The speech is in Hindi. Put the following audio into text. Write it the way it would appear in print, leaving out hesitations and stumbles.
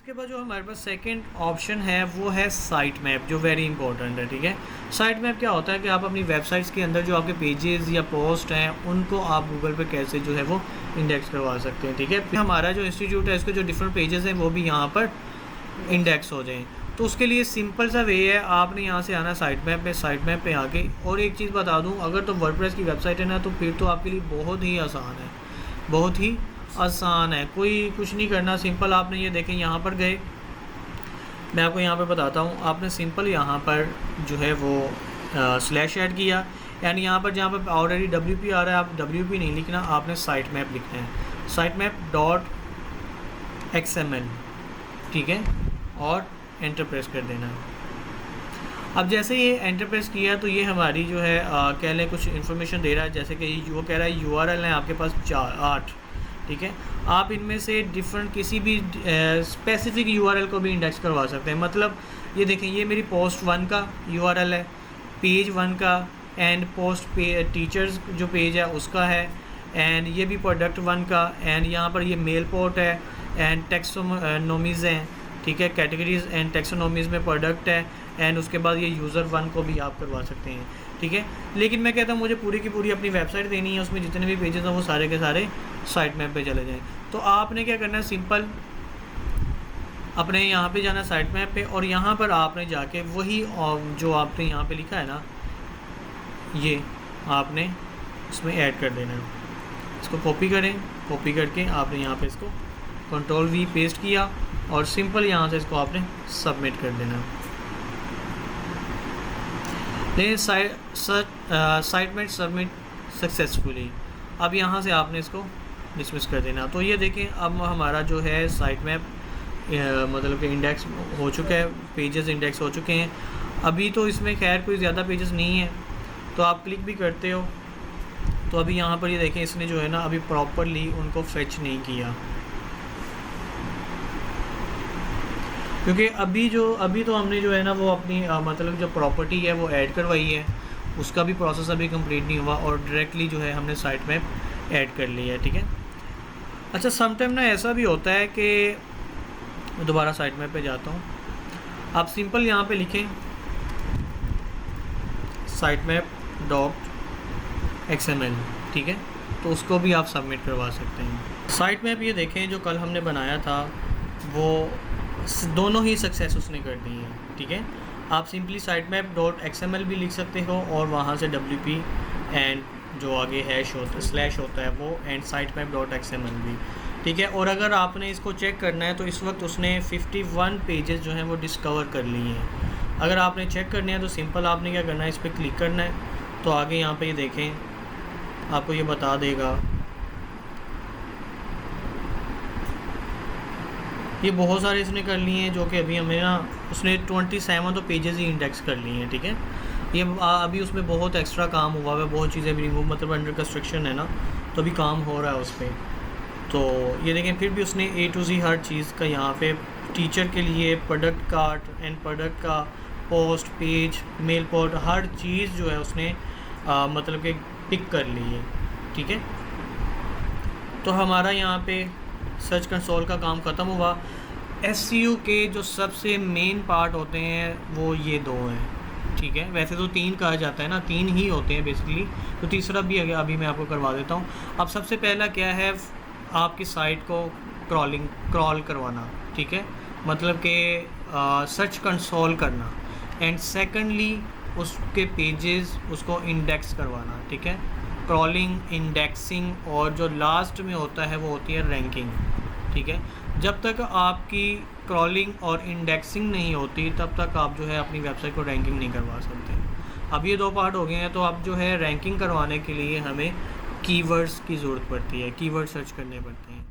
इसके बाद जो हमारे पास सेकंड ऑप्शन है वो है साइट मैप, जो वेरी इंपॉर्टेंट है। ठीक है, साइट मैप क्या होता है कि आप अपनी वेबसाइट्स के अंदर जो आपके पेजेस या पोस्ट हैं उनको आप गूगल पे कैसे जो है वो इंडेक्स करवा सकते हैं। ठीक है, हमारा जो इंस्टीट्यूट है इसके जो डिफरेंट पेजेस हैं वो भी यहाँ पर इंडेक्स हो जाएँ। तो उसके लिए सिंपल सा वे है, आपने यहाँ से आना साइट मैप पे, साइट मैप पे आके, और एक चीज़ बता दूँ, अगर तो वर्डप्रेस की वेबसाइट है ना तो फिर तो आपके लिए बहुत ही आसान है, बहुत ही आसान है, कोई कुछ नहीं करना। सिंपल आपने ये देखें यहाँ पर गए, मैं आपको यहाँ पर बताता हूँ, आपने सिंपल यहाँ पर जो है वो स्लैश ऐड किया, यानी यहाँ पर जहाँ पर ऑलरेडी WP आ रहा है आप WP नहीं लिखना, आपने साइट मैप लिखना है, साइट मैप .xml। ठीक है, और एंटर प्रेस कर देना है। अब जैसे ये एंटर प्रेस किया तो ये हमारी जो है कह लें कुछ इन्फॉर्मेशन दे रहा है, जैसे कि वो कह रहा है URL है आपके पास 8। ठीक है, आप इनमें से डिफरेंट किसी भी स्पेसिफिक URL को भी इंडेक्स करवा सकते हैं। मतलब ये देखें, ये मेरी पोस्ट 1 का URL है, पेज 1 का, एंड पोस्ट पे टीचर्स जो पेज है उसका है, एंड ये भी प्रोडक्ट 1 का, एंड यहाँ पर ये मेल पोर्ट है, एंड टेक्सोनोमीज़ हैं। ठीक है, कैटेगरीज एंड टेक्सोनोमीज़ में प्रोडक्ट है, एंड उसके बाद ये यूज़र 1 को भी आप करवा सकते हैं। ठीक है, लेकिन मैं कहता हूँ मुझे पूरी की पूरी अपनी वेबसाइट देनी है, उसमें जितने भी पेजेस हैं वो सारे के सारे साइट मैप पे चले जाएँ। तो आपने क्या करना है, सिंपल अपने यहाँ पे जाना साइट मैप पे, और यहाँ पर आपने जाके वही जो आपने यहाँ पे लिखा है ना, ये आपने इसमें ऐड कर देना है। इसको कॉपी करें, कॉपी करके आपने यहाँ पे इसको Ctrl+V पेस्ट किया, और सिंपल यहाँ से इसको आपने सबमिट कर देना। लेकिन साइट मैप सबमिट सक्सेसफुली, अब यहाँ से आपने इसको डिसमिस कर देना। तो ये देखें, अब हमारा जो है साइट मैप मतलब कि इंडेक्स हो चुका है, पेजेस इंडेक्स हो चुके हैं। अभी तो इसमें खैर कोई ज़्यादा पेजेस नहीं है, तो आप क्लिक भी करते हो तो अभी यहाँ पर ये देखें, इसने जो है ना अभी प्रॉपरली उनको फेच नहीं किया, क्योंकि अभी तो हमने जो है ना वो अपनी मतलब जो प्रॉपर्टी है वो ऐड करवाई है, उसका भी प्रोसेस अभी कंप्लीट नहीं हुआ, और डायरेक्टली जो है हमने साइट मैप ऐड कर लिया है। ठीक है, अच्छा समटाइम ना ऐसा भी होता है कि दोबारा साइट मैप पे जाता हूँ, आप सिंपल यहाँ पे लिखें साइट मैप .xml। ठीक है, तो उसको भी आप सबमिट करवा सकते हैं। साइट मैप ये देखें, जो कल हमने बनाया था वो दोनों ही सक्सेस उसने कर दी है। ठीक है, आप सिंपली साइट मैप .xml भी लिख सकते हो, और वहाँ से WP एंड जो आगे हैश होता है स्लैश होता है वो, एंड साइट मैप .xml भी। ठीक है, और अगर आपने इसको चेक करना है तो इस वक्त उसने 51 पेजेस जो हैं वो डिस्कवर कर लिए हैं। अगर आपने चेक करने हैं तो सिंपल आपने क्या करना है, इस पर क्लिक करना है, तो आगे यहाँ पे ये देखें आपको ये बता देगा, ये बहुत सारे इसने कर लिए हैं, जो कि अभी हमें ना उसने 27 तो पेजेस ही इंडेक्स कर लिए हैं। ठीक है, ये अभी उसमें बहुत एक्स्ट्रा काम हुआ है, बहुत चीज़ें भी रिमूव मतलब अंडर कंस्ट्रक्शन है ना, तो अभी काम हो रहा है उस पर। तो ये देखें, फिर भी उसने A to Z हर चीज़ का यहाँ पे टीचर के लिए प्रोडक्ट कार्ट एंड प्रोडक्ट का पोस्ट पेज मेल पोर्ट हर चीज़ जो है उसने मतलब कि पिक कर ली है। ठीक है, तो हमारा यहाँ पे सर्च कंसोल का काम ख़त्म हुआ। SEO के जो सबसे मेन पार्ट होते हैं वो ये दो हैं। ठीक है, वैसे तो 3 कहा जाता है ना, 3 ही होते हैं बेसिकली, तो तीसरा भी अभी मैं आपको करवा देता हूँ। अब सबसे पहला क्या है, आपकी साइट को क्रॉल करवाना। ठीक है, मतलब कि सर्च कंसोल करना, एंड सेकंडली उसके पेजेस उसको इंडेक्स करवाना। ठीक है, क्रॉलिंग, इंडेक्सिंग, और जो लास्ट में होता है वो होती है रैंकिंग। ठीक है, जब तक आपकी क्रॉलिंग और इंडेक्सिंग नहीं होती तब तक आप जो है अपनी वेबसाइट को रैंकिंग नहीं करवा सकते। अब ये 2 पार्ट हो गए हैं, तो अब जो है रैंकिंग करवाने के लिए हमें कीवर्ड्स की ज़रूरत पड़ती है, कीवर्ड सर्च करने पड़ते हैं।